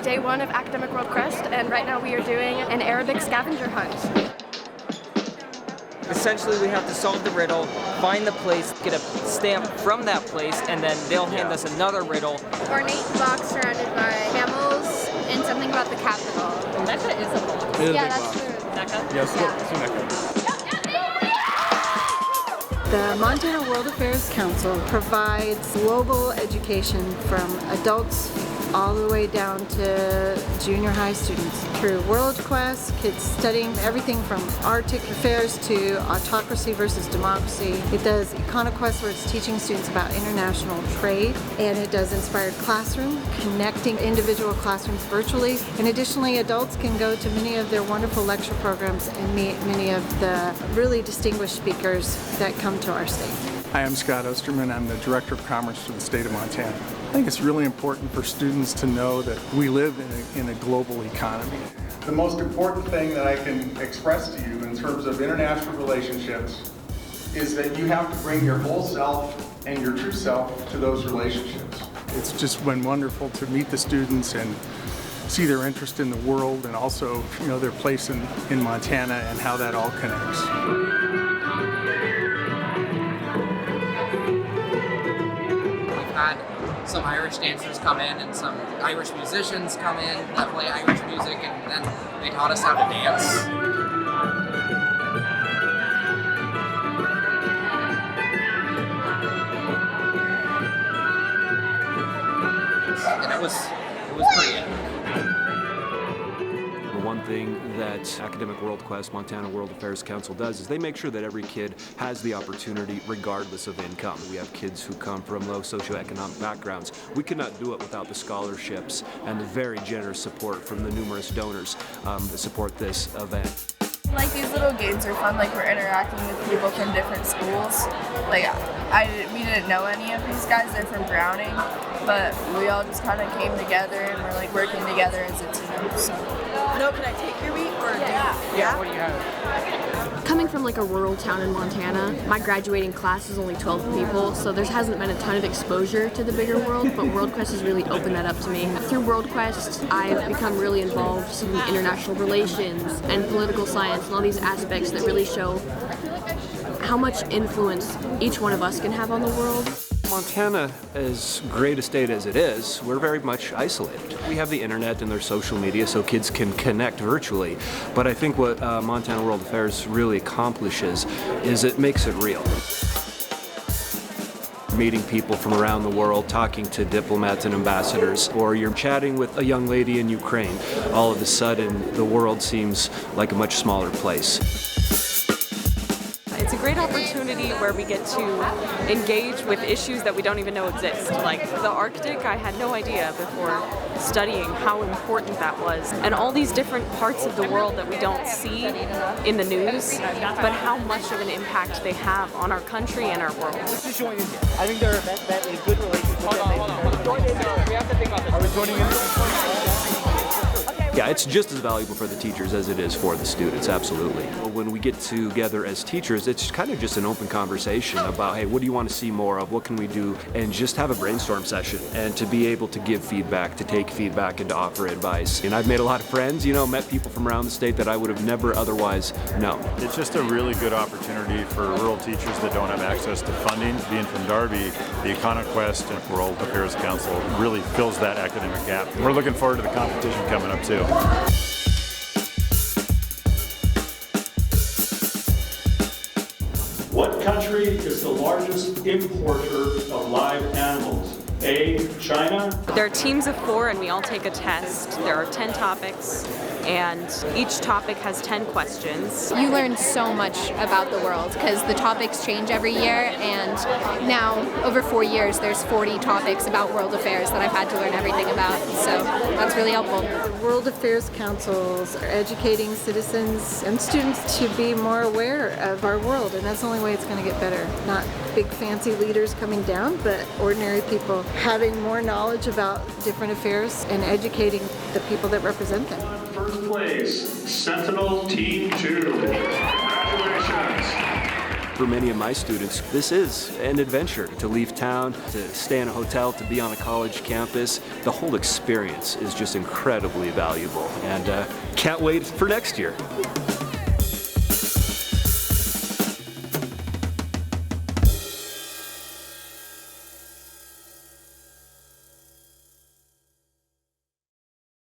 day one of Academic WorldQuest, and right now we are doing an Arabic scavenger hunt. Essentially, we have to solve the riddle, find the place, get a stamp from that place, and then they'll hand us another riddle. Ornate box surrounded by camels and something about the capital. Mecca is a box. Yeah, that's true. Mecca? Yes, yeah. Mecca. The Montana World Affairs Council provides global education from adults all the way down to junior high students. Through WorldQuest, kids studying everything from Arctic affairs to autocracy versus democracy. It does EconoQuest, where it's teaching students about international trade, and it does Inspired Classroom, connecting individual classrooms virtually. And additionally, adults can go to many of their wonderful lecture programs and meet many of the really distinguished speakers that come to our state. Hi, I'm Scott Osterman. I'm the Director of Commerce for the state of Montana. I think it's really important for students to know that we live in a global economy. The most important thing that I can express to you in terms of international relationships is that you have to bring your whole self and your true self to those relationships. It's just been wonderful to meet the students and see their interest in the world, and also, their place in Montana and how that all connects. Had some Irish dancers come in and some Irish musicians come in that play Irish music, and then they taught us how to dance. And it was pretty epic. One thing that Academic WorldQuest, Montana World Affairs Council does is they make sure that every kid has the opportunity regardless of income. We have kids who come from low socioeconomic backgrounds. We could not do it without the scholarships and the very generous support from the numerous donors that support this event. Like, these little games are fun, like we're interacting with people from different schools. Like, we didn't know any of these guys, they're from Browning, but we all just kind of came together and we're like working together as a team, so. No, can I take your week? Or Yeah, what do you have? Coming from like a rural town in Montana, my graduating class is only 12 people, so there hasn't been a ton of exposure to the bigger world, but WorldQuest has really opened that up to me. Through WorldQuest, I've become really involved in international relations and political science and all these aspects that really show how much influence each one of us can have on the world. Montana, as great a state as it is, we're very much isolated. We have the internet and there's social media so kids can connect virtually, but I think what Montana World Affairs really accomplishes is it makes it real. Meeting people from around the world, talking to diplomats and ambassadors, or you're chatting with a young lady in Ukraine, all of a sudden the world seems like a much smaller place. It's a great opportunity where we get to engage with issues that we don't even know exist. Like the Arctic, I had no idea before studying how important that was. And all these different parts of the world that we don't see in the news, but how much of an impact they have on our country and our world. I think they're that a good relationship. Hold on. We have to think about this. Are we joining in? Yeah, it's just as valuable for the teachers as it is for the students, absolutely. When we get together as teachers, it's kind of just an open conversation about, hey, what do you want to see more of? What can we do? And just have a brainstorm session and to be able to give feedback, to take feedback and to offer advice. And I've made a lot of friends, met people from around the state that I would have never otherwise known. It's just a really good opportunity for rural teachers that don't have access to funding. Being from Darby, the EconoQuest and World Affairs Council really fills that academic gap. We're looking forward to the competition coming up too. What country is the largest importer of live animals? A, China? There are teams of 4 and we all take a test. There are 10 topics and each topic has 10 questions. You learn so much about the world because the topics change every year, and now over 4 years there's 40 topics about world affairs that I've had to learn everything about, so that's really helpful. World Affairs Councils are educating citizens and students to be more aware of our world, and that's the only way it's going to get better. Not big fancy leaders coming down, but ordinary people having more knowledge about different affairs and educating the people that represent them. First place, Sentinel Team 2. Congratulations. For many of my students, this is an adventure to leave town, to stay in a hotel, to be on a college campus. The whole experience is just incredibly valuable, and can't wait for next year.